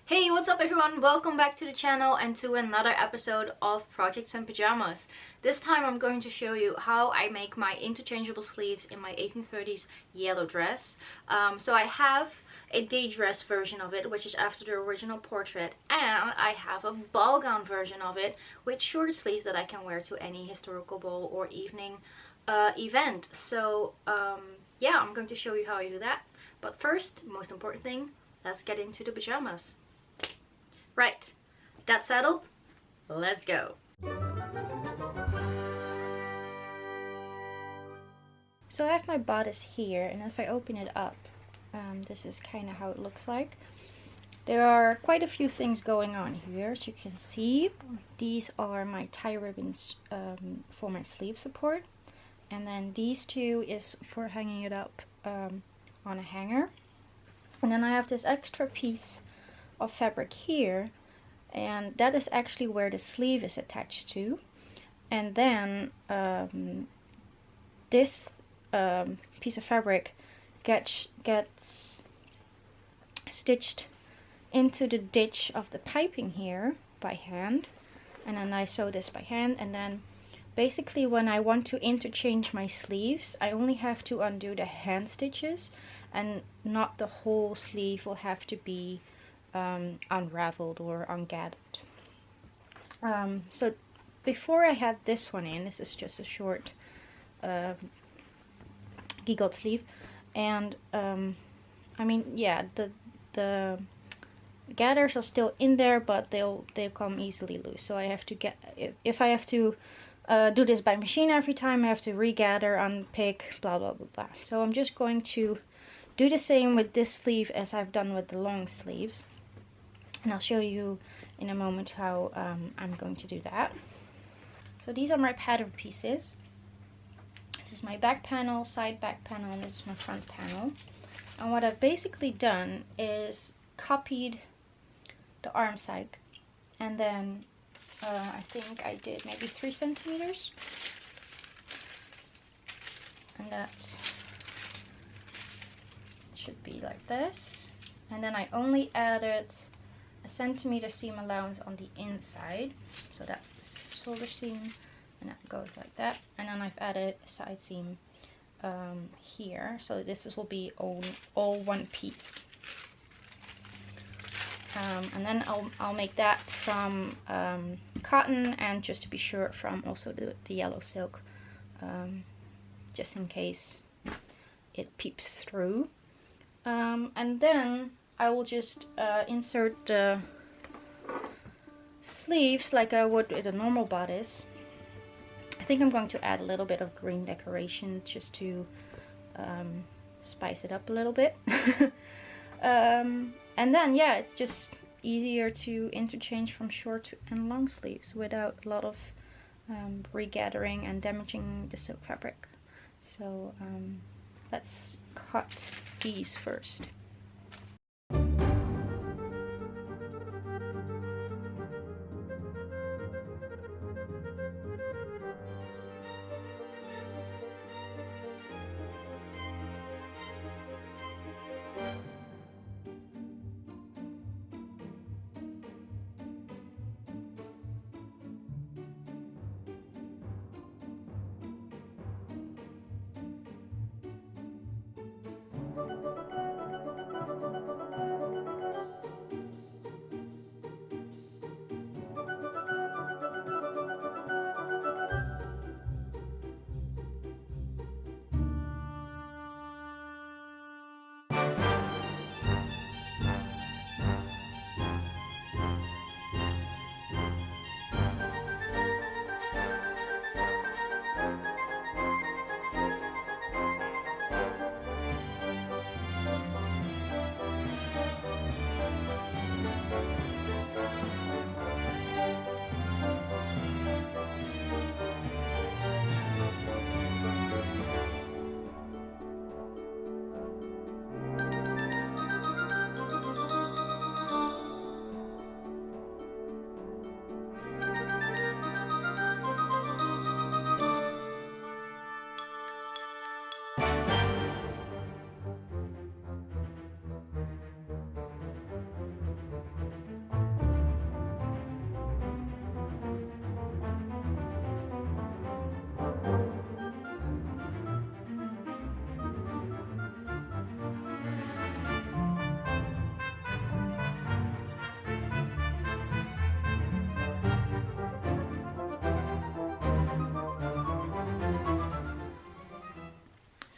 Hey, what's up everyone? Welcome back to the channel and to another episode of Projects in Pyjamas. This time I'm going to show you how I make my interchangeable sleeves in my 1830s yellow dress. So I have a day dress version of it, which is after the original portrait, and I have a ball gown version of it with short sleeves that I can wear to any historical ball or evening event. So yeah, I'm going to show you how I do that. But first, most important thing, let's get into the pajamas. Right, that's settled. Let's go. So I have my bodice here, and if I open it up, this is kind of how it looks like. There are quite a few things going on here. As you can see, these are my tie ribbons for my sleeve support, and then these two is for hanging it up on a hanger. And then I have this extra piece of fabric here, and that is actually where the sleeve is attached to. And then this piece of fabric gets stitched into the ditch of the piping here by hand, and then I sew this by hand. And then basically when I want to interchange my sleeves, I only have to undo the hand stitches, and not the whole sleeve will have to be unraveled or ungathered. So before I had this one in, this is just a short giggled sleeve, and I mean, yeah, the gathers are still in there, but they'll come easily loose. So I have to get, if I have to do this by machine every time, I have to regather, unpick, blah blah blah blah. So I'm just going to do the same with this sleeve as I've done with the long sleeves, and I'll show you in a moment how I'm going to do that. So these are my pattern pieces. This is my back panel, side back panel, and this is my front panel. And what I've basically done is copied the arm side, and then I think I did maybe 3 centimeters, and that should be like this. And then I only added a centimeter seam allowance on the inside, so that's the shoulder seam, and that goes like that. And then I've added a side seam here, so this will be all one piece. And then I'll make that from cotton, and just to be sure, from also the yellow silk, just in case it peeps through. And then I will just insert the sleeves like I would with a normal bodice. I think I'm going to add a little bit of green decoration just to spice it up a little bit. And then, yeah, it's just easier to interchange from short and long sleeves without a lot of regathering and damaging the silk fabric. So let's cut these first.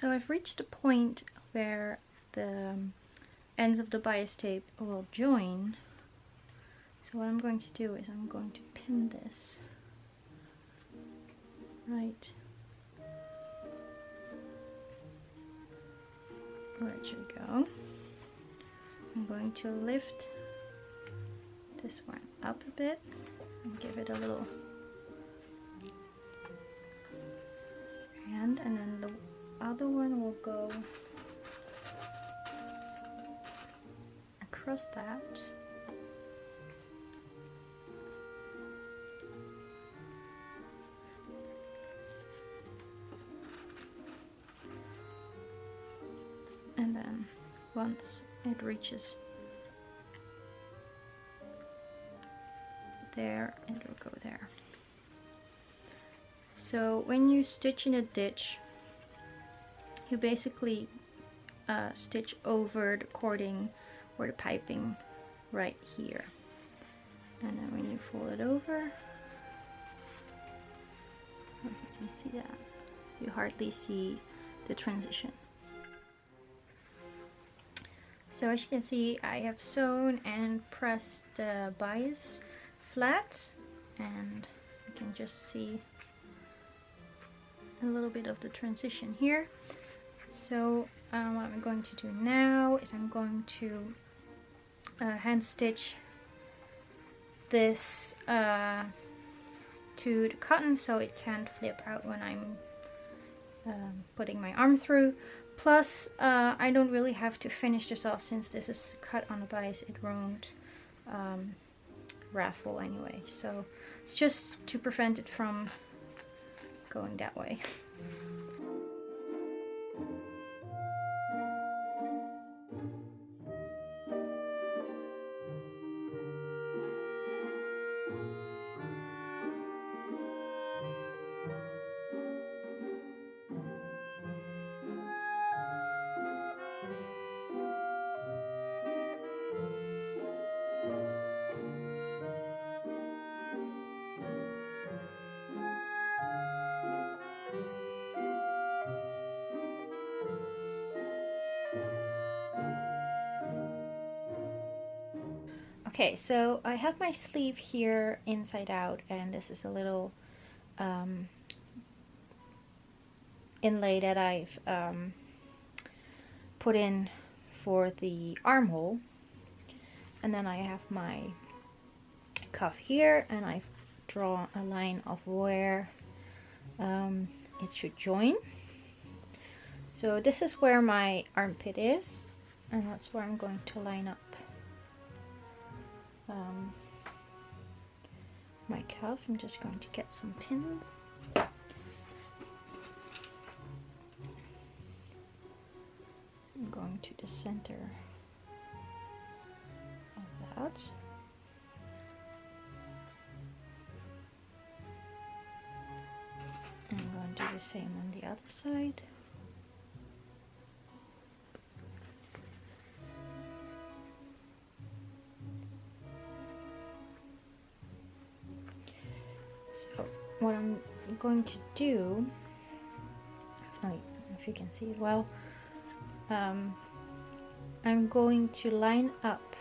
So I've reached a point where the ends of the bias tape will join. So what I'm going to do is I'm going to pin this right where it should go. I'm going to lift this one up a bit and give it a little hand, and then the other one will go across that. And then once it reaches there, it will go there. So when you stitch in a ditch, you basically stitch over the cording or the piping right here. And then when you fold it over, if you can see that, you hardly see the transition. So as you can see, I have sewn and pressed the bias flat, and you can just see a little bit of the transition here. So what I'm going to do now is I'm going to hand stitch this to the cotton so it can't flip out when I'm putting my arm through. Plus I don't really have to finish this off, since this is cut on the bias, it won't raffle anyway, so it's just to prevent it from going that way. Okay, so I have my sleeve here inside out, and this is a little inlay that I've put in for the armhole. And then I have my cuff here, and I've drawn a line of where it should join. So this is where my armpit is, and that's where I'm going to line up my cuff. I'm just going to get some pins. I'm going to the center of that. I'm going to do the same on the other side. So what I'm going to do, I don't know if you can see it well, I'm going to line up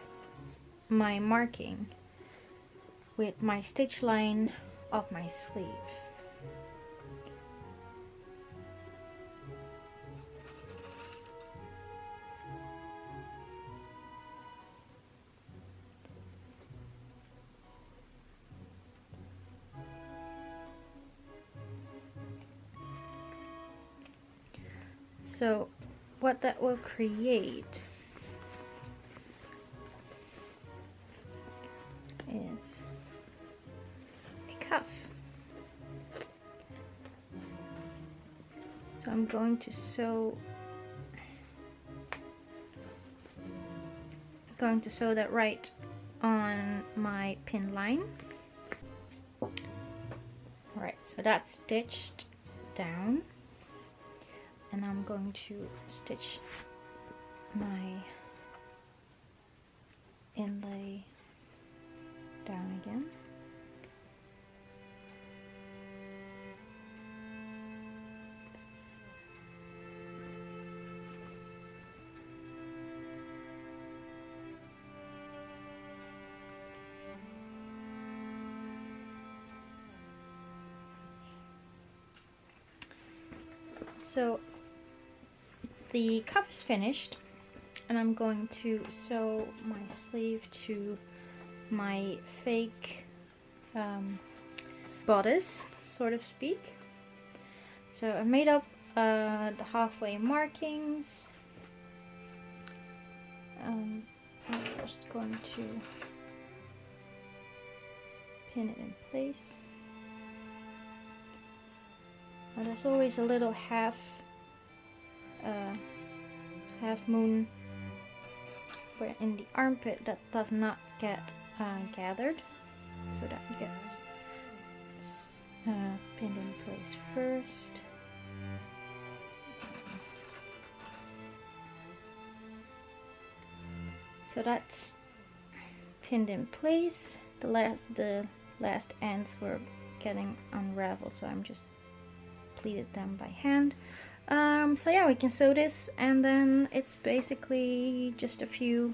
my marking with my stitch line of my sleeve. So what that will create is a cuff. So I'm going to sew that right on my pin line. Alright, so that's stitched down, and I'm going to stitch my inlay down again. so the cuff is finished, and I'm going to sew my sleeve to my fake bodice, so to speak. So I made up the halfway markings. I'm just going to pin it in place. Now there's always a little half moon where in the armpit that does not get gathered, so that gets pinned in place first. So that's pinned in place. The last ends were getting unraveled, so I'm just pleated them by hand. So yeah, we can sew this, and then it's basically just a few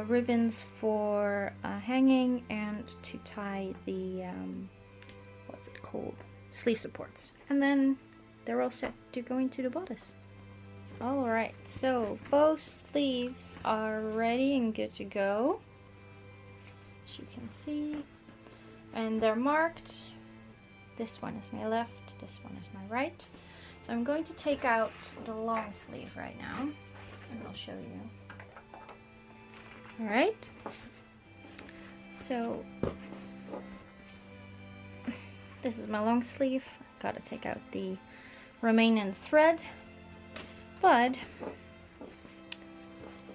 ribbons for hanging and to tie the what's it called, sleeve supports, and then they're all set to go into the bodice. Alright, so both sleeves are ready and good to go, as you can see, and they're marked. This one is my left, this one is my right. So I'm going to take out the long sleeve right now, and I'll show you. Alright, so this is my long sleeve. Gotta take out the remaining thread, but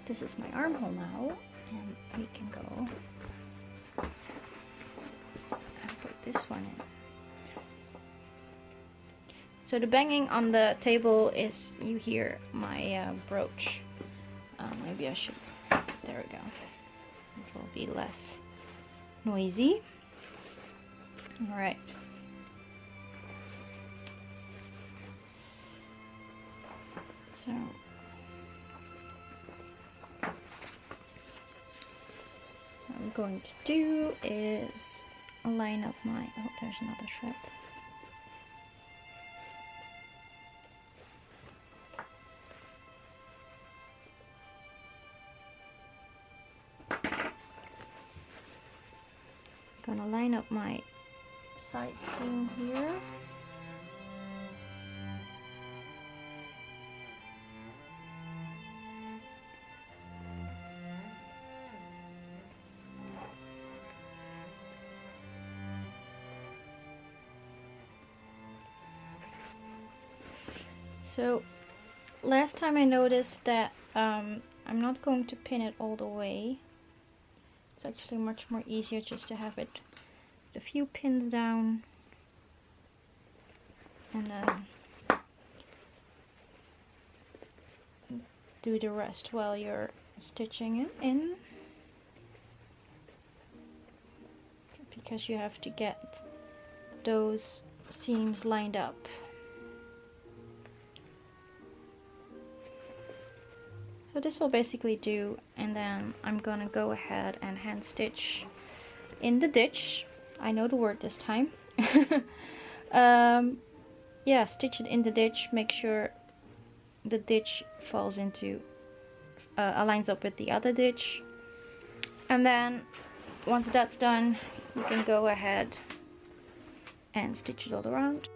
this is my armhole now, and we can go and put this one in. So the banging on the table is, you hear my brooch. Maybe I should, there we go. It will be less noisy. Alright. So what I'm going to do is line up my, oh, there's another thread. Gonna line up my side seam here. So last time I noticed that I'm not going to pin it all the way. It's actually much more easier just to have it with a few pins down, and then do the rest while you're stitching it in, because you have to get those seams lined up. So this will basically do, and then I'm gonna go ahead and hand stitch in the ditch. I know the word this time. Yeah, stitch it in the ditch. Make sure the ditch falls into, aligns up with the other ditch. And then once that's done, you can go ahead and stitch it all around.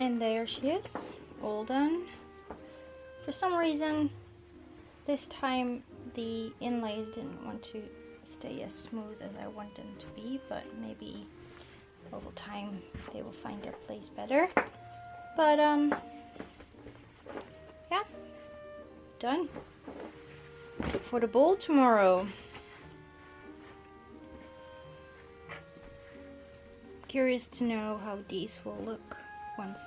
And there she is. all done. For some reason, this time the inlays didn't want to stay as smooth as I want them to be, but maybe over time they will find their place better. But yeah, done for the bowl tomorrow. Curious to know how these will look once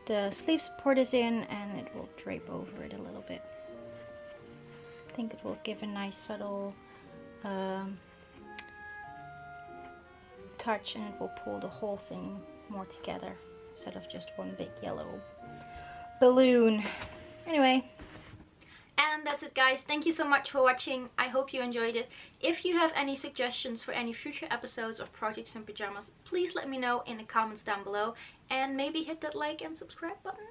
the sleeve support is in and it will drape over it a little bit. I think it will give a nice subtle touch, and it will pull the whole thing more together instead of just one big yellow balloon. Anyway. And that's it, guys. Thank you so much for watching. I hope you enjoyed it. If you have any suggestions for any future episodes of Projects in Pyjamas, please let me know in the comments down below, and maybe hit that like and subscribe button.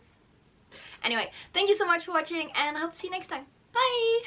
Anyway, thank you so much for watching, and I hope to see you next time. Bye!